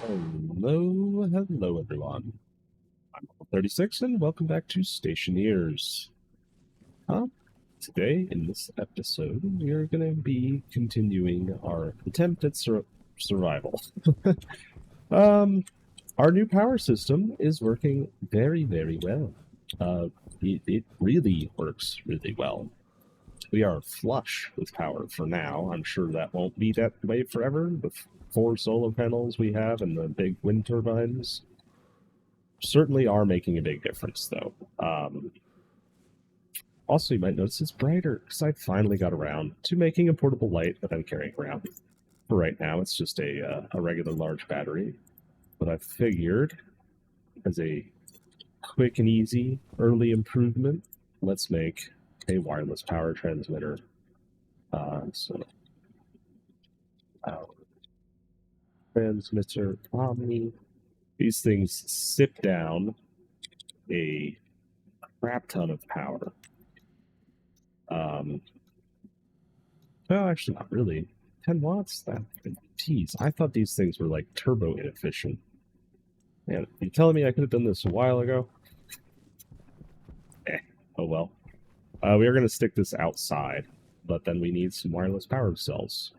Hello everyone. I'm Level 36 and welcome back to Stationeers. Uh, Today, in this episode, we are going to be continuing our attempt at survival. um, our new power system is working very, very well. It really works really well. We are flush with power for now. I'm sure that won't be that way forever. The 4 solar panels we have and the big wind turbines certainly are making a big difference, though. Also, you might notice it's brighter because I finally got around to making a portable light that I'm carrying around. For right now, it's just a regular large battery, but I figured as a quick and easy early improvement, let's make a wireless power transmitter. So, power transmitter Omni. These things sip down a crap ton of power. Um, Well, actually, not really. 10 watts? That, geez, I thought these things were like turbo inefficient. Man, you telling me I could have done this a while ago? Eh, oh well. We are going to stick this outside, but then we need some wireless power cells.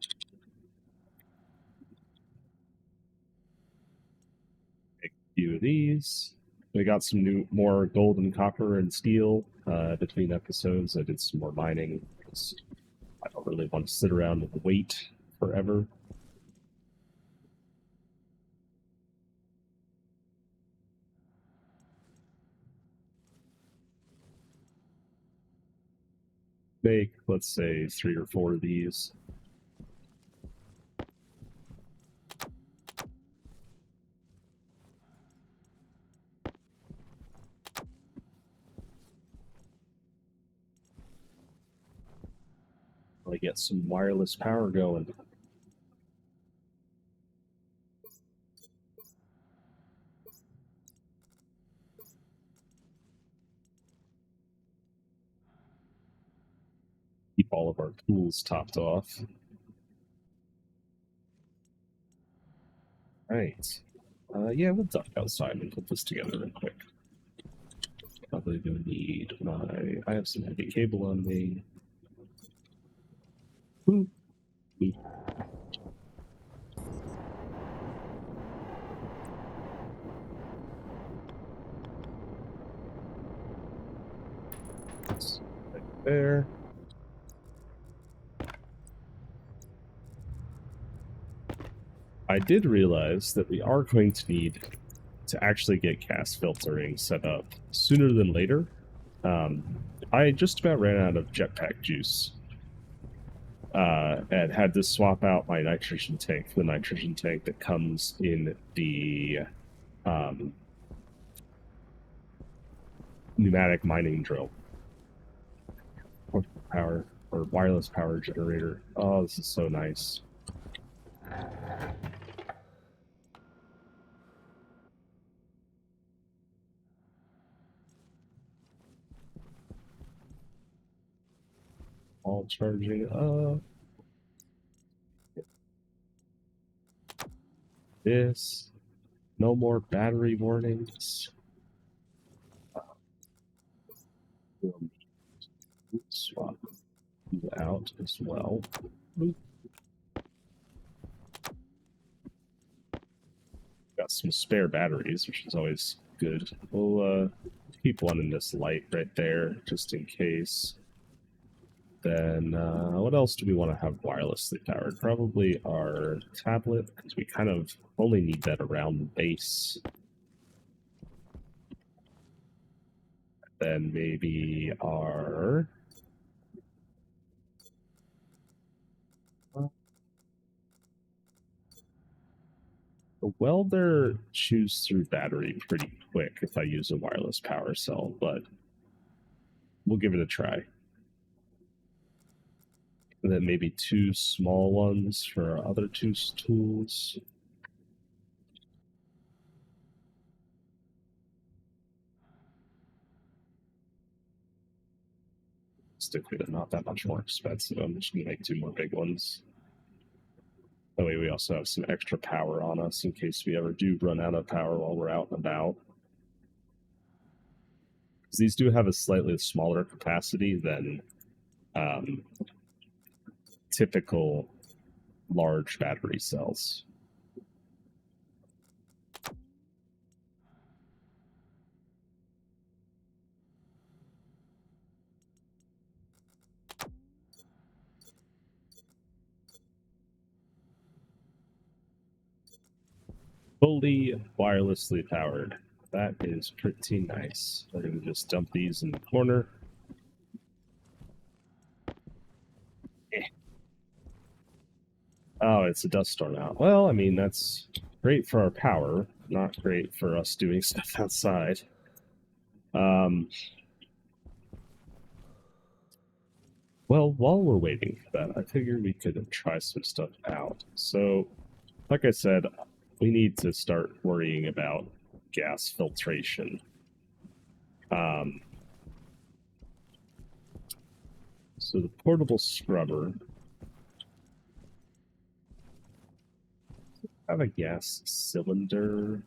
Make a few of these. We got some more gold and copper and steel between episodes. I did some more mining because I don't really want to sit around and wait forever. Make, let's say, 3 or 4 of these. I get some wireless power going. Keep all of our tools topped off. Right. Yeah, we'll duck outside and put this together real quick. Probably gonna need my. I have some heavy cable on me. Ooh. Ooh. Right there. I did realize that we are going to need to actually get gas filtering set up sooner than later. I just about ran out of jetpack juice and had to swap out my nitrogen tank for the nitrogen tank that comes in the um, pneumatic mining drill. Power or wireless power generator. Oh, this is so nice. All charging up. This. No more battery warnings. Swap out as well. Got some spare batteries, which is always good. We'll keep one in this light right there, just in case. Then what else do we want to have wirelessly powered? Probably our tablet, because we kind of only need that around the base. Then maybe our the welder chews through battery pretty quick if I use a wireless power cell, but we'll give it a try. And then maybe 2 small ones for our other 2 tools. Stick with it, not that much more expensive. I'm just gonna make 2 more big ones. That way we also have some extra power on us in case we ever do run out of power while we're out and about. Because these do have a slightly smaller capacity than typical large battery cells. Fully wirelessly powered. That is pretty nice. We're going to just dump these in the corner. Oh, it's a dust storm out. Well, I mean, that's great for our power, not great for us doing stuff outside. Well, while we're waiting for that, I figured we could try some stuff out. So, like I said, we need to start worrying about gas filtration. So the portable scrubber have a gas cylinder.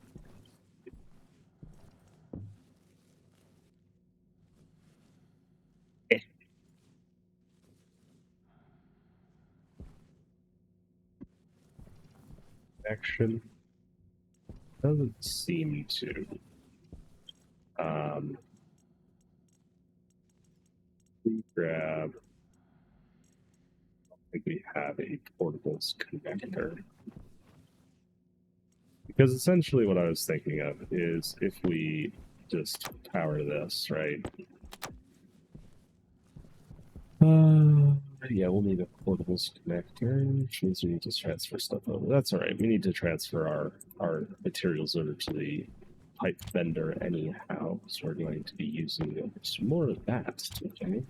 Action doesn't seem to. We grab. I think we have a portables connector. Because essentially what I was thinking of is if we just power this, right? Yeah, we'll need a portables connector, which means we need to transfer stuff over. That's all right. We need to transfer our materials over to the pipe vendor anyhow, so we're going to be using some more of that. Okay.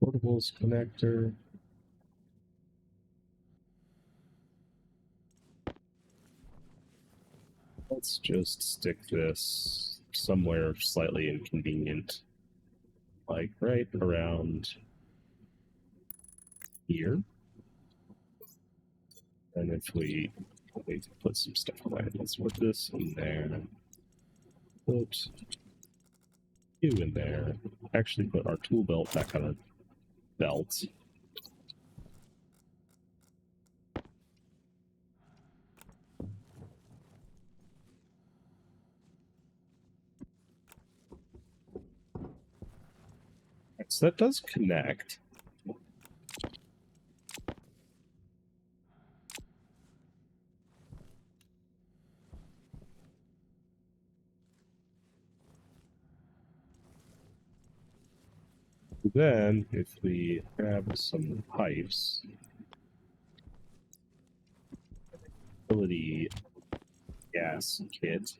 Portables connector. Let's just stick this somewhere slightly inconvenient, like right around here. And if we need to put some stuff away, let's put this in there. Put you in there. Actually, put our tool belt back on our belt. So that does connect. Then, if we grab some pipes, utility gas kit,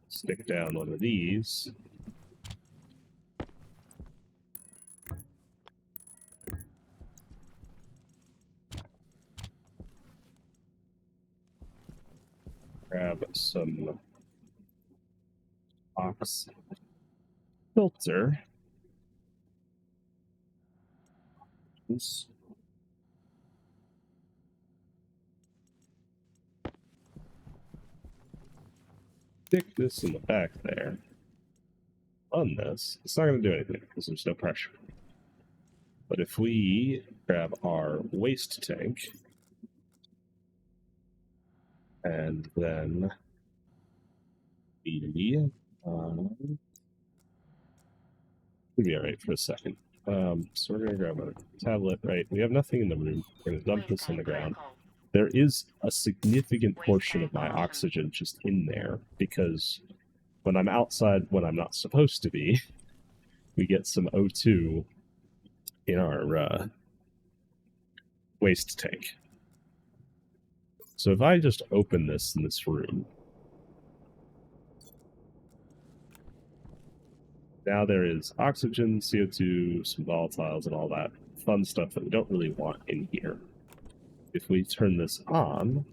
stick down one of these. Grab some ox filter. Stick this in the back there. On this, it's not going to do anything because there's no pressure. But if we grab our waste tank and then be we'll be all right for a second. So we're gonna grab a tablet. Right, we have nothing in the room. We're gonna dump this on the ground. There is a significant portion of my oxygen just in there because when I'm outside, when I'm not supposed to be, we get some O2 in our waste tank. So if I just open this in this room, Now there is oxygen, CO2, some volatiles, and all that fun stuff that we don't really want in here. If we turn this on,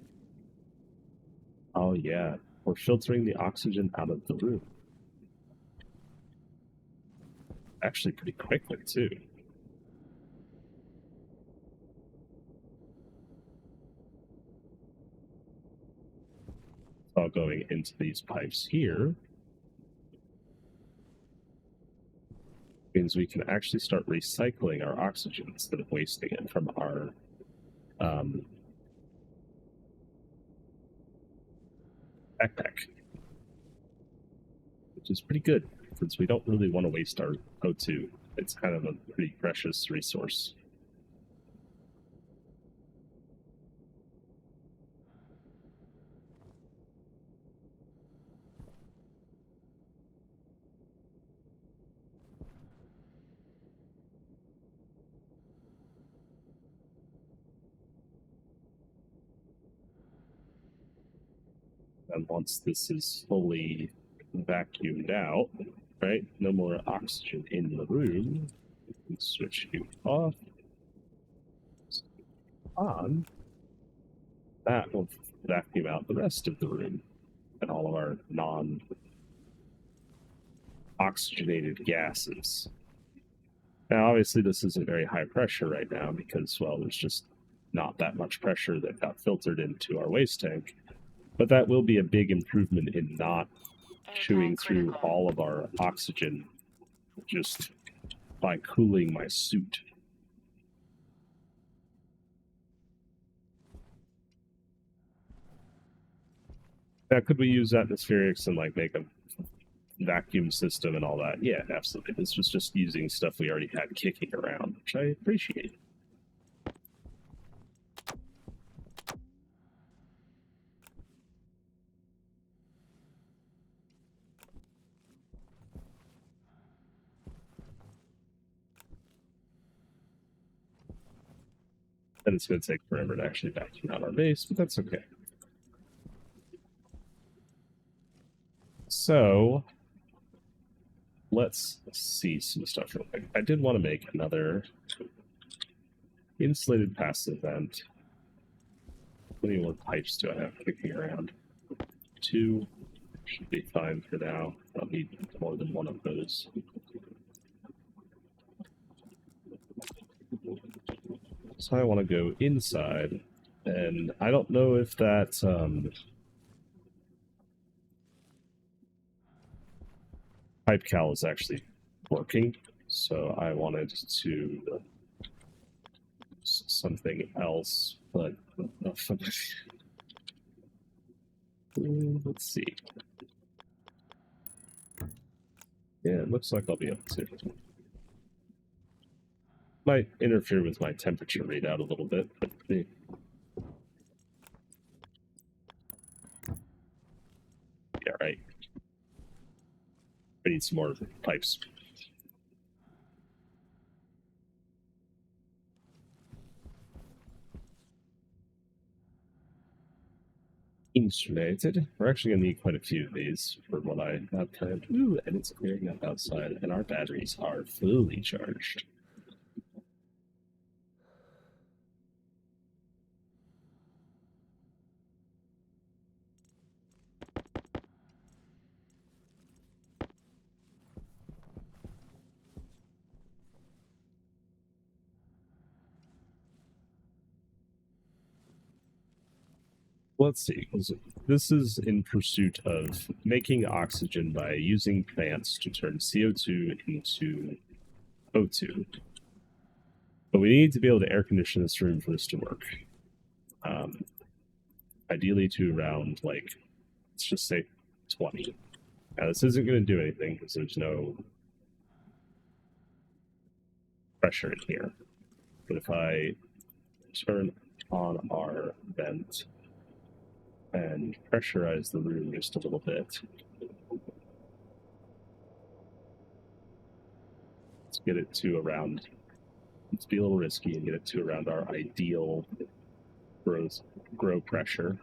oh yeah, we're filtering the oxygen out of the room. Actually pretty quickly, too. It's all going into these pipes here. Means we can actually start recycling our oxygen instead of wasting it from our backpack, which is pretty good since we don't really want to waste our O2. It's kind of a pretty precious resource. And once this is fully vacuumed out, right, no more oxygen in the room, we can switch you off, on. That will vacuum out the rest of the room and all of our non-oxygenated gases. Now, obviously, this isn't very high pressure right now because, well, there's just not that much pressure that got filtered into our waste tank. But that will be a big improvement in not chewing through all of our oxygen just by cooling my suit. Now, could we use atmospherics and like make a vacuum system and all that? Yeah, absolutely. This was just using stuff we already had kicking around, which I appreciate. And it's going to take forever to actually vacuum out our base, but that's okay. So let's see some stuff real quick. I did want to make another insulated passive vent. How many more pipes do I have kicking around? 2 should be fine for now. I'll need more than one of those. So I want to go inside, and I don't know if that pipe cal is actually working, so I wanted to something else, but let's see. Yeah, it looks like I'll be able to. Might interfere with my temperature readout a little bit, but yeah, right. I need some more pipes. Insulated. We're actually going to need quite a few of these for what I have planned. Ooh, and it's clearing up outside, and our batteries are fully charged. Let's see. This is in pursuit of making oxygen by using plants to turn CO2 into O2. But we need to be able to air condition this room for this to work. Ideally to around, like, let's just say 20. Now, this isn't going to do anything because there's no pressure in here. But if I turn on our vent and pressurize the room just a little bit, let's get it to around, let's be a little risky and get it to around our ideal grow pressure,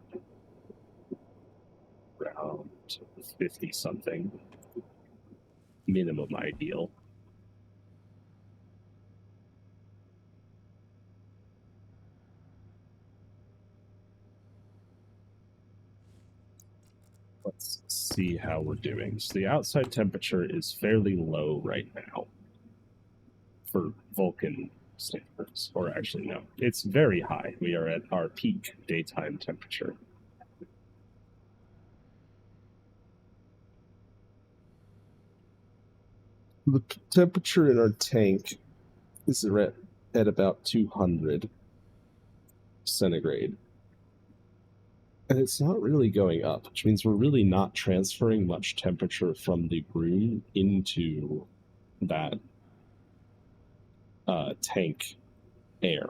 around 50 something. minimum ideal. Let's see how we're doing. So the outside temperature is fairly low right now for Vulcan standards, or actually no, it's very high. We are at our peak daytime temperature. The temperature in our tank is at about 200 centigrade. And it's not really going up, which means we're really not transferring much temperature from the room into that tank air.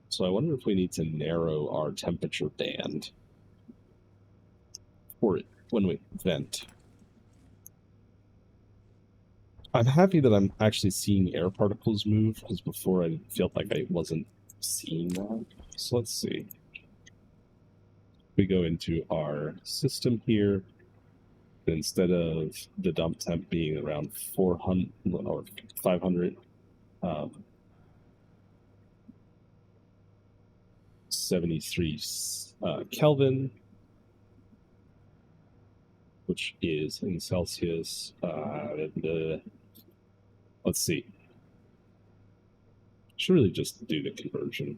So I wonder if we need to narrow our temperature band for it when we vent. I'm happy that I'm actually seeing air particles move, because before I felt like I wasn't seeing that. So let's see. We go into our system here. Instead of the dump temp being around 400 or 500, 73 Kelvin, which is in Celsius. Let's see. Should really just do the conversion.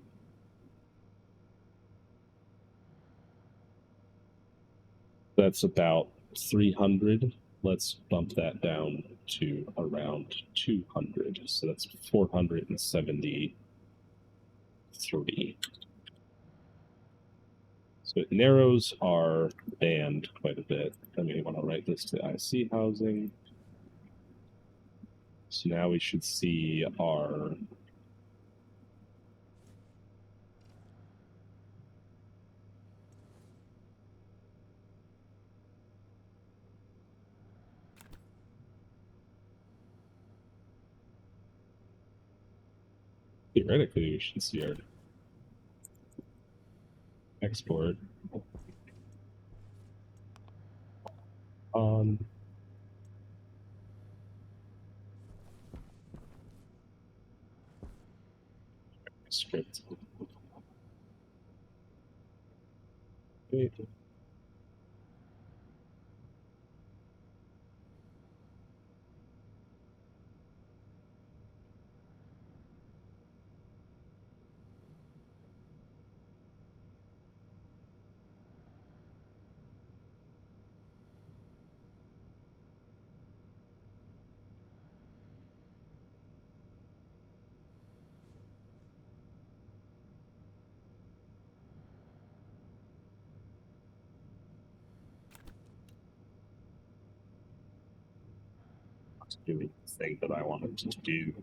That's about 300. Let's bump that down to around 200. So that's 473. So it narrows our band quite a bit. I may want to write this to IC housing. So now we should see our theoretically we should see our export on script. Okay. Doing the thing that I wanted to do.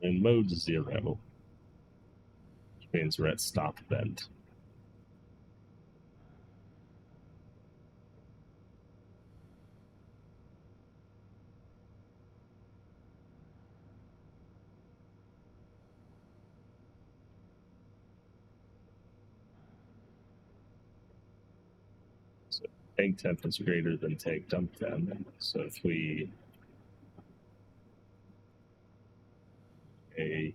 In mode 0, which means we're at stop vent. So tank temp is greater than tank dump temp. So if we a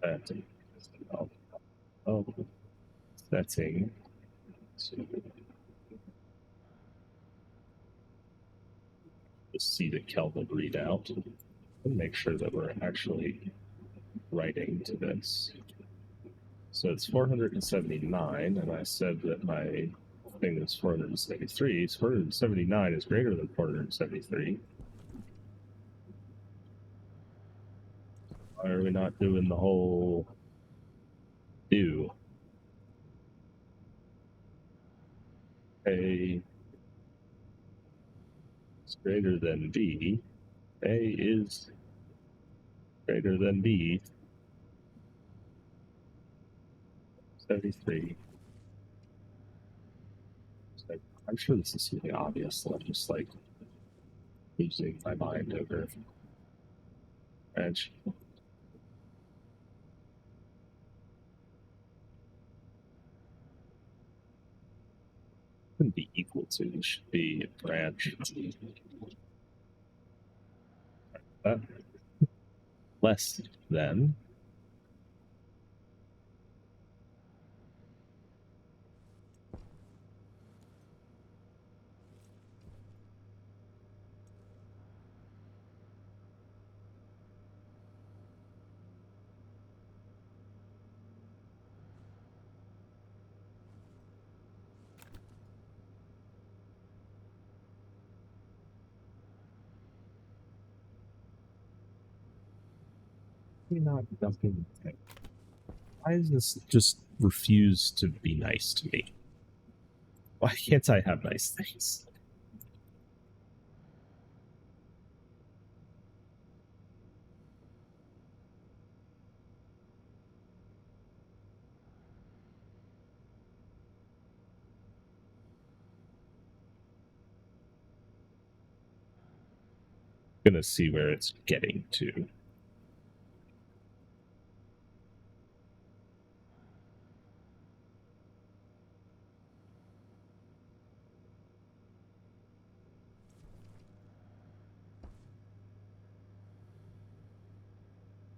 that oh, setting to see the Kelvin readout and make sure that we're actually writing to this. So it's 479, and I said that my thing is 473. So 479 is greater than 473. Why are we not doing the whole do? A is greater than B. A is greater than B. 73. So I'm sure this is something obvious, so I'm just like losing my mind over edge. Shouldn't be equal to. It should be a branch. That less than. You're not dumping. Why does this just refuse to be nice to me? Why can't I have nice things? Gonna see where it's getting to.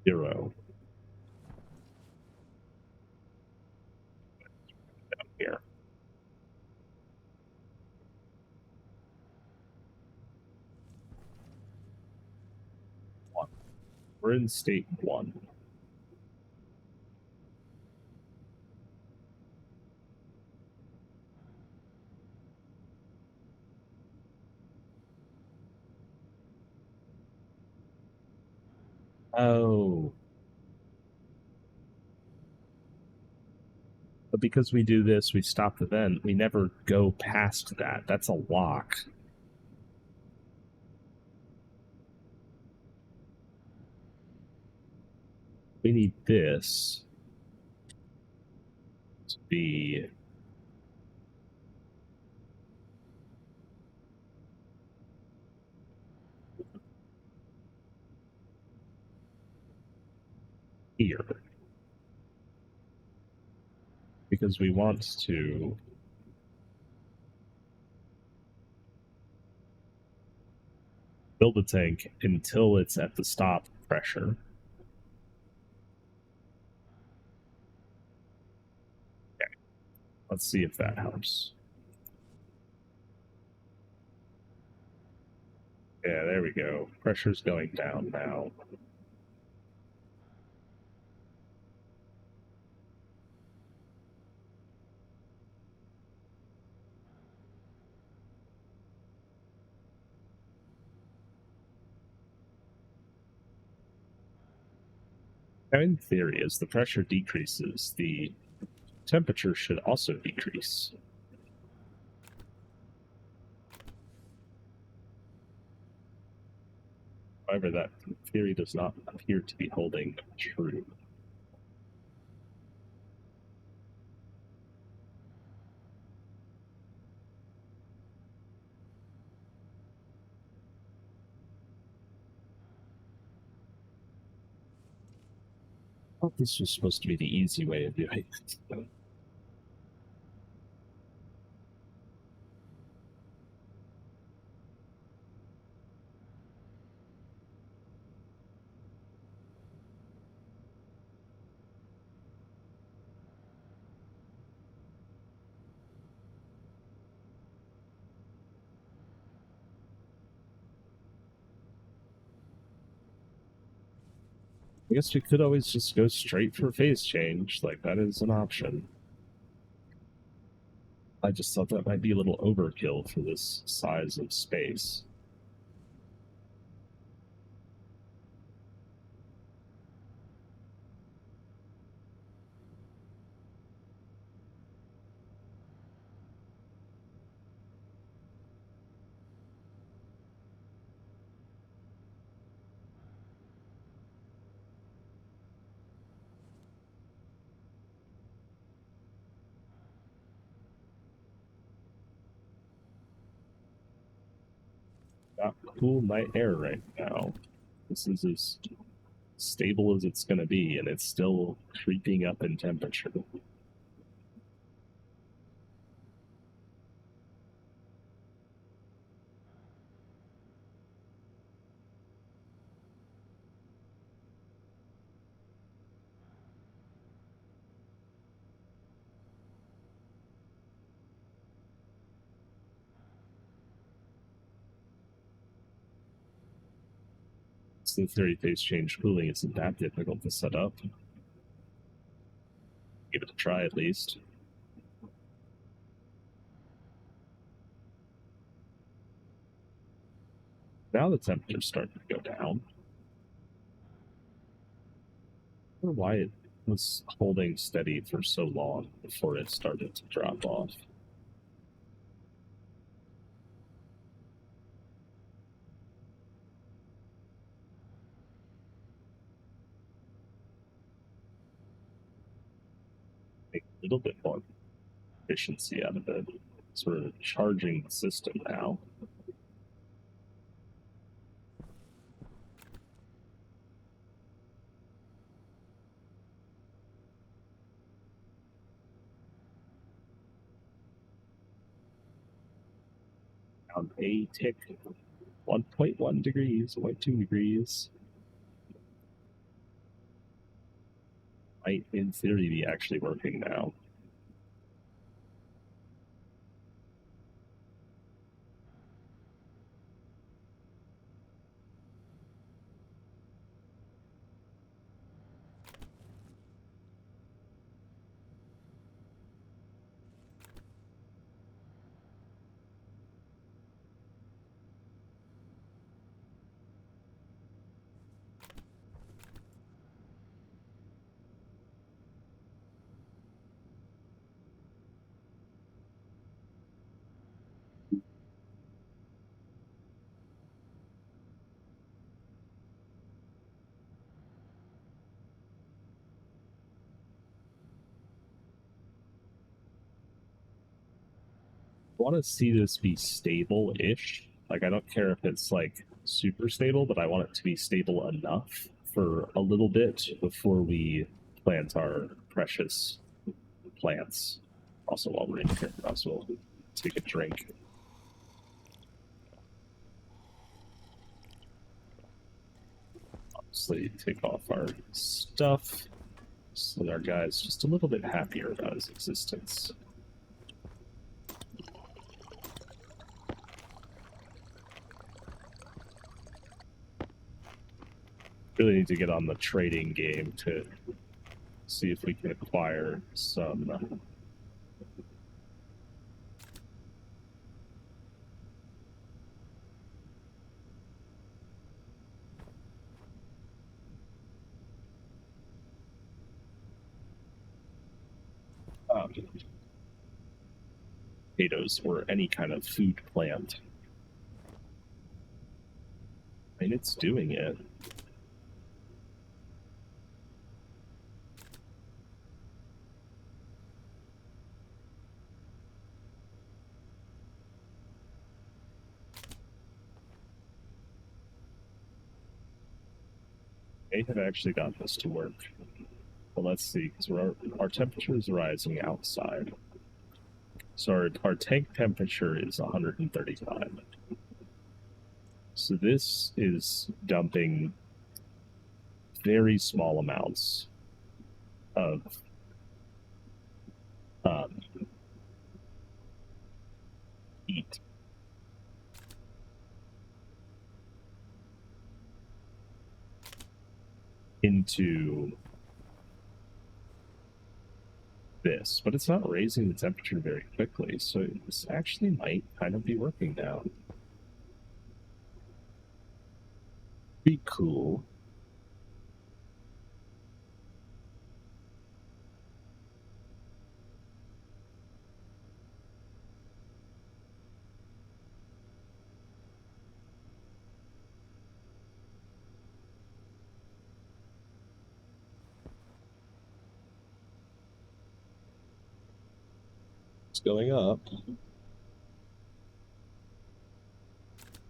Zero here. One. We're in state one. Oh. But because we do this, we stop the vent. We never go past that. That's a lock. We need this to be here. Because we want to build a tank until it's at the stop pressure. Okay. Let's see if that helps. Yeah, there we go. Pressure's going down now. Now, in theory, as the pressure decreases, the temperature should also decrease. However, that theory does not appear to be holding true. I thought this was supposed to be the easy way of doing it. I guess we could always just go straight for phase change. Like, that is an option. I just thought that might be a little overkill for this size of space. Got cool night air right now. This is as stable as it's going to be, and it's still creeping up in temperature. the 30 phase change cooling isn't that difficult to set up. Give it a try at least. Now the temperature's starting to go down. I wonder why it was holding steady for so long before it started to drop off. Make a little bit more efficiency out of it. Sort of charging the system now. Down a tick, 1.1 degrees, 0.2 degrees. Might, in theory, be actually working now. I want to see this be stable-ish. Like, I don't care if it's like super stable, but I want it to be stable enough for a little bit before we plant our precious plants. Also, while we're in here, also take a drink. Obviously, take off our stuff so that our guy's just a little bit happier about his existence. Really need to get on the trading game to see if we can acquire some potatoes or any kind of food plant. I mean, it's doing it. They have actually got this to work. But let's see, because our temperature is rising outside. So our tank temperature is 135. So this is dumping very small amounts of heat into this, but it's not raising the temperature very quickly, so this actually might kind of be working now. Be cool. It's going up.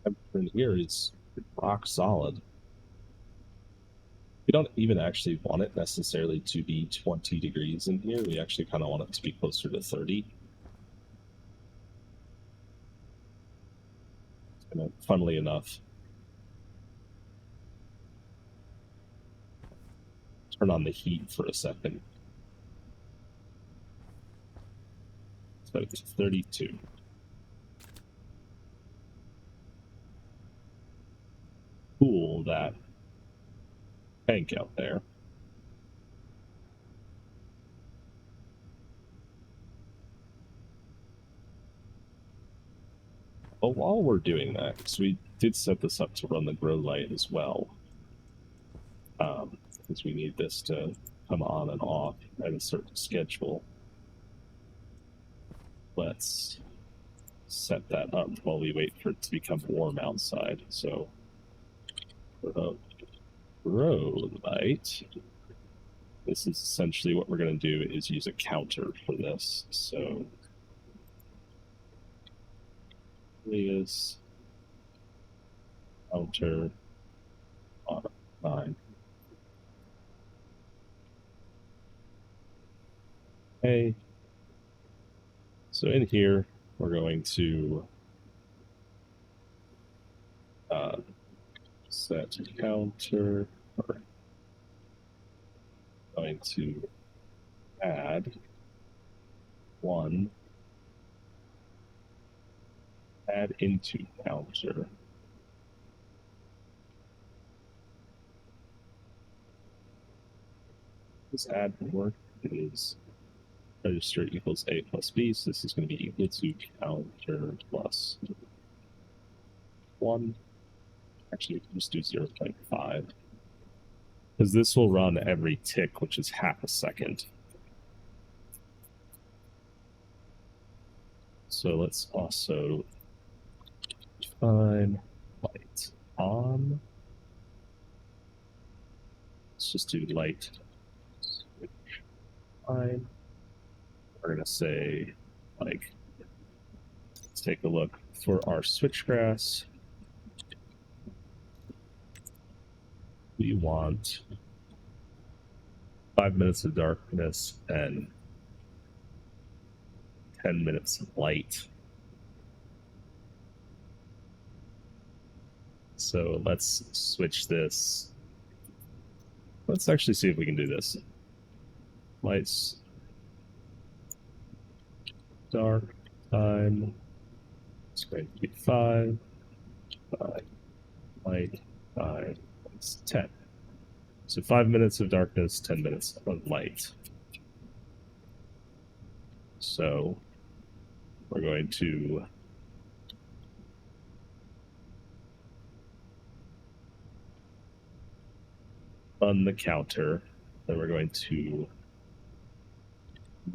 Temperature in here is rock solid. We don't even actually want it necessarily to be 20 degrees in here. We actually kind of want it to be closer to 30. And funnily enough, turn on the heat for a second. So it's 32. Cool that tank out there. But while we're doing that, because we did set this up to run the grow light as well, because we need this to come on and off at a certain schedule. Let's set that up while we wait for it to become warm outside. So for the grow light, this is essentially what we're going to do is use a counter for this. So alias counter on 9. Okay. So in here, we're going to set counter, or going to add 1, add into counter. This add work is register equals A plus B, so this is going to be equal to counter plus 1. Actually, just do 0.5. Because this will run every tick, which is half a second. So let's also define light on. Let's just do light switch on. We're going to say, like, let's take a look for our switchgrass. We want 5 minutes of darkness and 10 minutes of light. So let's switch this. Let's actually see if we can do this. Lights, dark time. It's going to be 5, light, 5, it's 10. So 5 minutes of darkness, 10 minutes of light. So we're going to run the counter. Then we're going to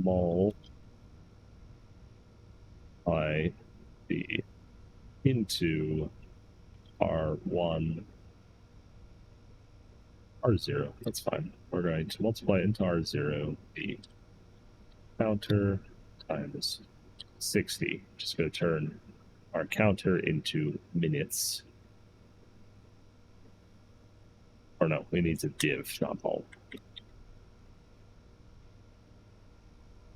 multiply the into R1, R0. That's fine. We're going to multiply into R0 the counter times 60. Just going to turn our counter into minutes. Or no, we need a div, not mul.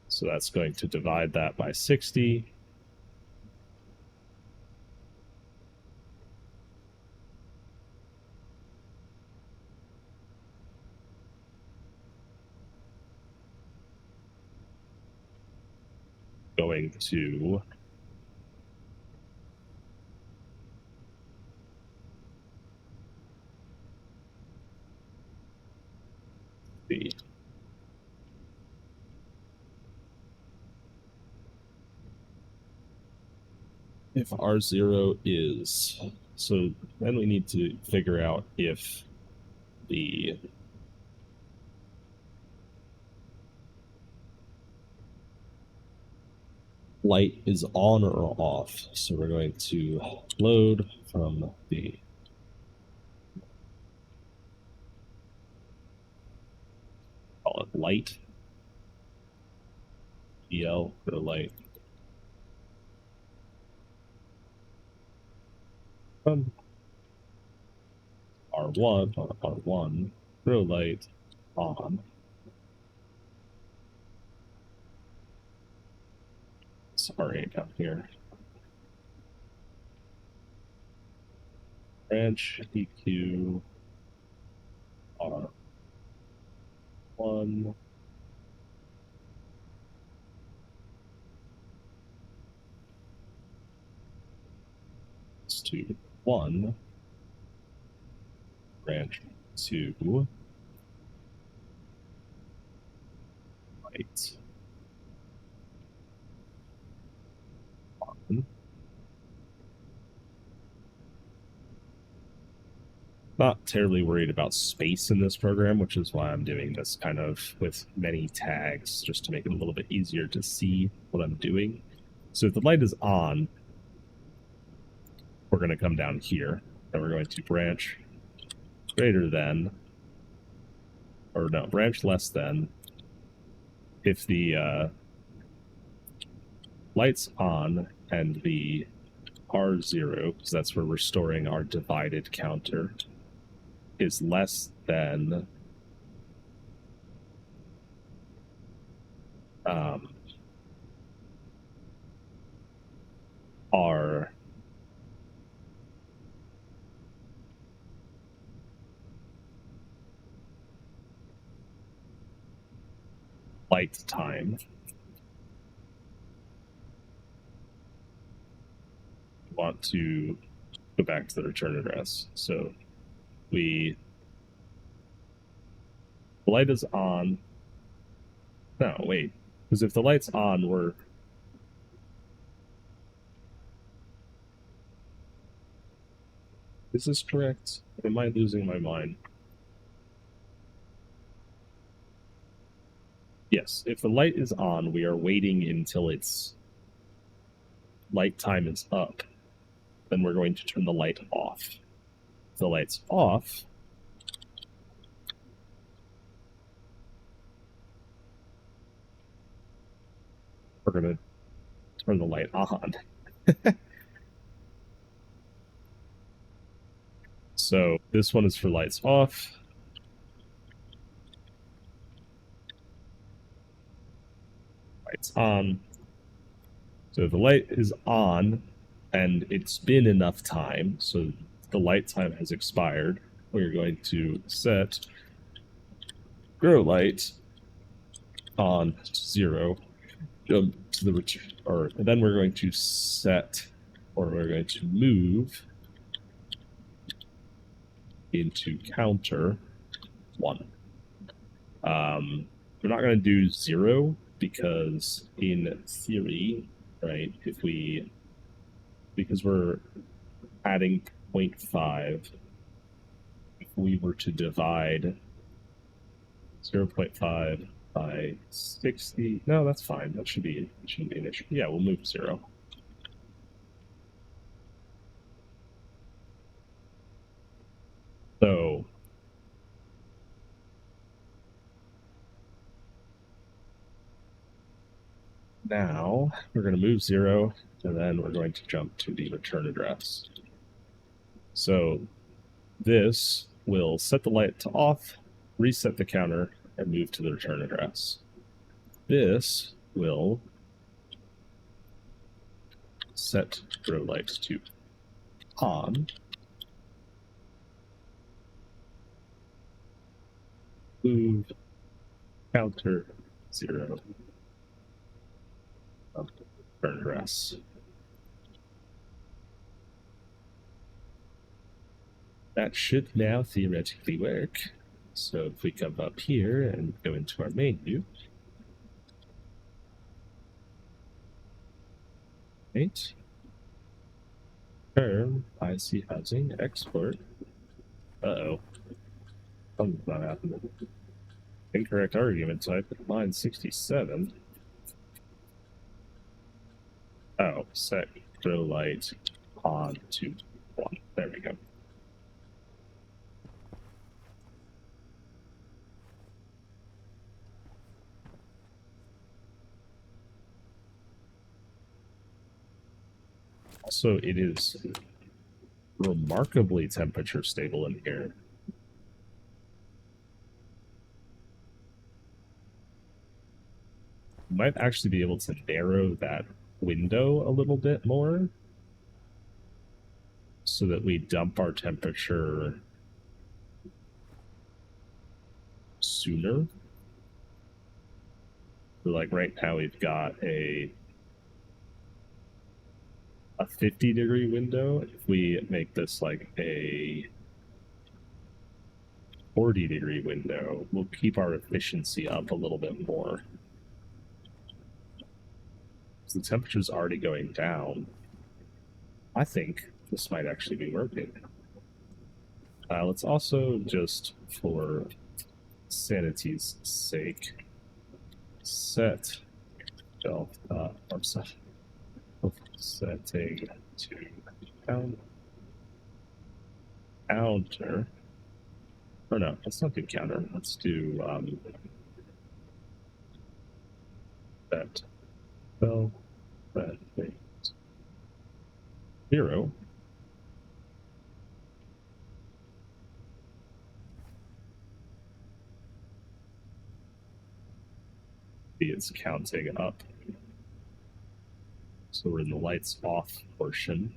So that's going to divide that by 60. Going to the if R0 is, so then we need to figure out if the light is on or off. So we're going to load from the call it light EL for light from R1 on R1 grow light on. Sorry, down here. Branch EQ R1 to 1 branch 2 light. Not terribly worried about space in this program, which is why I'm doing this kind of with many tags, just to make it a little bit easier to see what I'm doing. So if the light is on, we're going to come down here, and we're going to branch greater than, or no, branch less than, if the light's on and the R0, because that's where we're storing our divided counter, is less than our light time. We want to go back to the return address. So the light is on. No, wait. Because if the light's on, we're... Is this correct? Am I losing my mind? Yes, if the light is on, we are waiting until its light time is up. Then we're going to turn the light off. If the light's off, we're going to turn the light on. So this one is for lights off. Lights on. So the light is on and it's been enough time, so the light time has expired, we're going to set grow light on 0 to the return, or then we're going to set, or we're going to move into counter 1. We're not going to do 0 because in theory, right, because we're adding 0.5, if we were to divide 0.5 by 60, no, that's fine. That shouldn't be an issue. Yeah, we'll move 0. So now we're going to move 0, and then we're going to jump to the return address. So this will set the light to off, reset the counter, and move to the return address. This will set grow light to on, move counter 0, return address. That should now theoretically work. So if we come up here and go into our menu, right, term, IC housing, export. Uh-oh. Something's not happening. Incorrect argument type, line 67. Oh, set grow light on to 1. There we go. Also, it is remarkably temperature stable in here. Might actually be able to narrow that window a little bit more so that we dump our temperature sooner. So like right now we've got a 50-degree window. If we make this like a 40-degree window, we'll keep our efficiency up a little bit more. The temperature's already going down. I think this might actually be working. Let's also just, for sanity's sake, set delta, or set, setting to counter. Or no, let's not do counter. Let's do that. Well, that thing. 0. It's counting up. So we're in the lights off portion.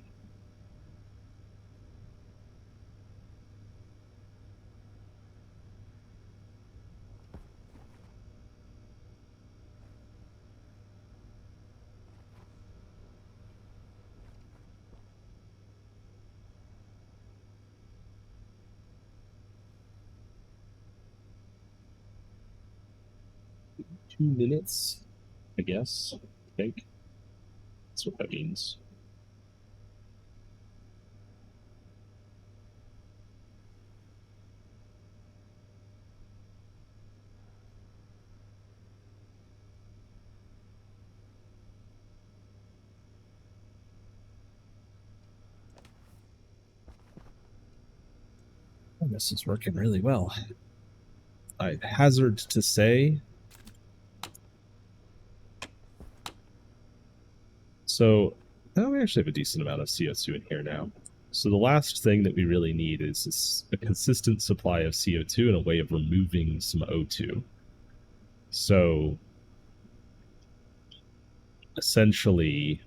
Two minutes, I guess. I think that's what that means. Oh, this is working really well. I hazard to say. So now we actually have a decent amount of CO2 in here now. So the last thing that we really need is a consistent supply of CO2 and a way of removing some O2. So essentially,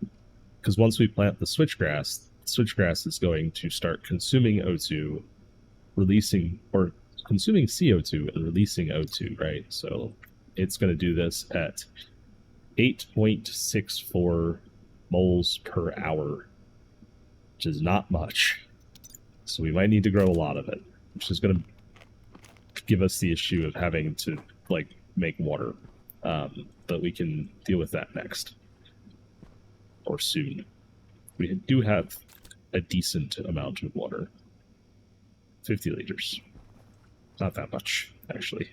because once we plant the switchgrass is going to start consuming O2, releasing, or consuming CO2 and releasing O2, right? So it's going to do this at 8.64 moles per hour, which is not much. So we might need to grow a lot of it, which is going to give us the issue of having to like make water. But we can deal with that next, or soon. We do have a decent amount of water. 50 liters. Not that much, actually.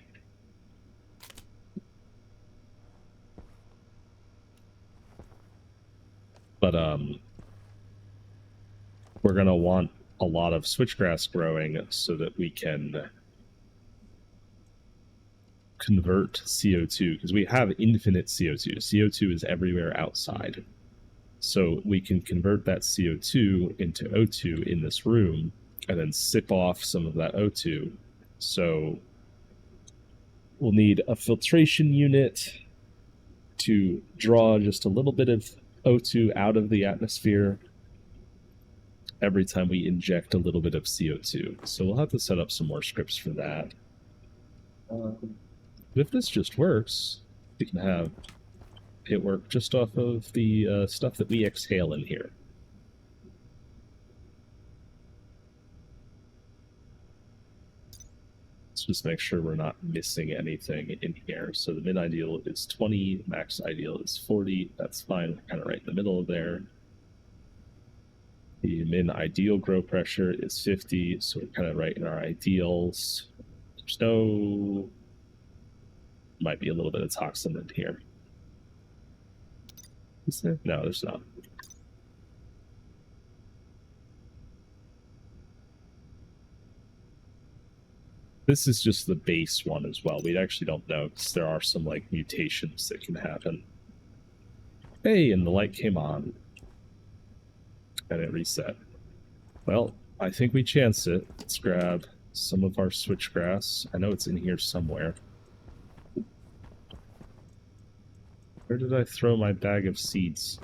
But we're going to want a lot of switchgrass growing so that we can convert CO2, because we have infinite CO2. CO2 is everywhere outside. So we can convert that CO2 into O2 in this room and then sip off some of that O2. So we'll need a filtration unit to draw just a little bit of O2 out of the atmosphere every time we inject a little bit of CO2. So we'll have to set up some more scripts for that. If this just works, we can have it work just off of the stuff that we exhale in here. Let's just make sure we're not missing anything in here. So the min ideal is 20, max ideal is 40. That's fine. We're kind of right in the middle of there. The min ideal grow pressure is 50, so we're kind of right in our ideals. There's no... Might be a little bit of toxin in here. Is there? No, there's not. This is just the base one as well. We actually don't know because there are some like mutations that can happen. Hey, and the light came on. And it reset. Well, I think we chance it. Let's grab some of our switchgrass. I know it's in here somewhere. Where did I throw my bag of seeds?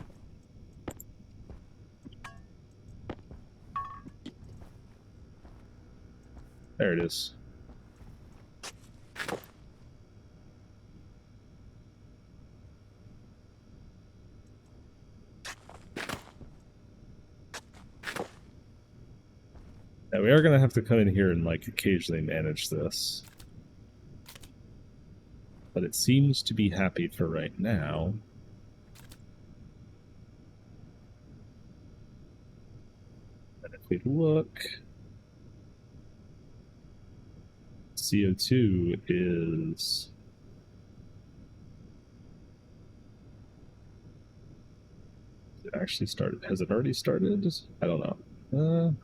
There it is. Yeah, we are going to have to come in here and like occasionally manage this. But it seems to be happy for right now. And if we look, CO2 is it actually started. Has it already started? I don't know.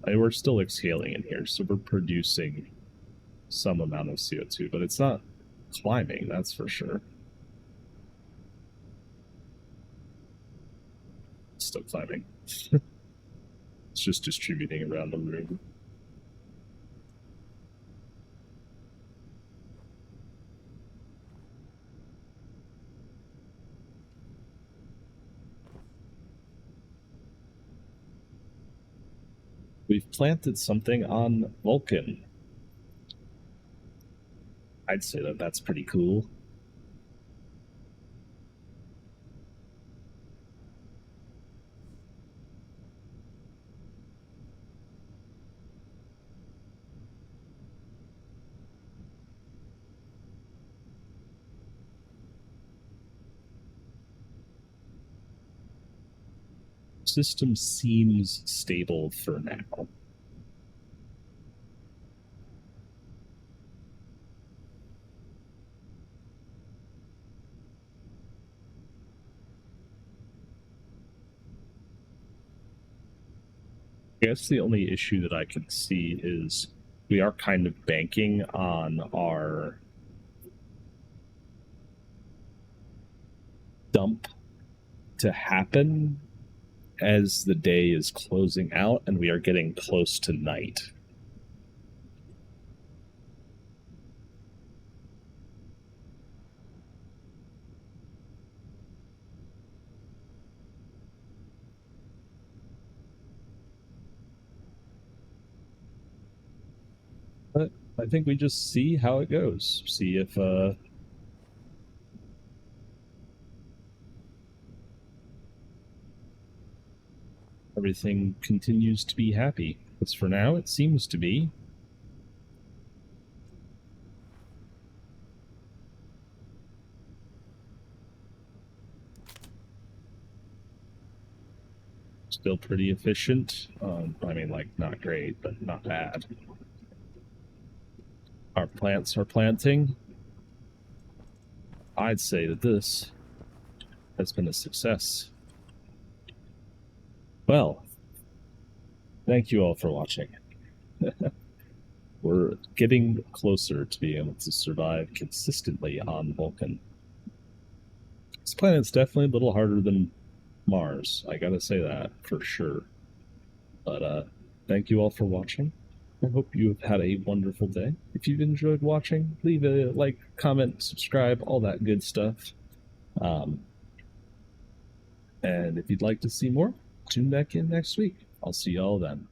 We're still exhaling in here, so we're producing some amount of CO2, but it's not climbing, that's for sure. It's still climbing. It's just distributing around the room. We've planted something on Vulcan. I'd say that that's pretty cool. System seems stable for now. I guess the only issue that I can see is we are kind of banking on our dump to happen as the day is closing out and we are getting close to night. But I think we just see how it goes. See if everything continues to be happy. Because for now, it seems to be. Still pretty efficient. I mean, like, not great, but not bad. Our plants are planting. I'd say that this has been a success. Well, thank you all for watching. We're getting closer to being able to survive consistently on Vulcan. This planet's definitely a little harder than Mars. I gotta say that for sure. But thank you all for watching. I hope you have had a wonderful day. If you've enjoyed watching, leave a like, comment, subscribe, all that good stuff. And if you'd like to see more, tune back in next week. I'll see y'all then.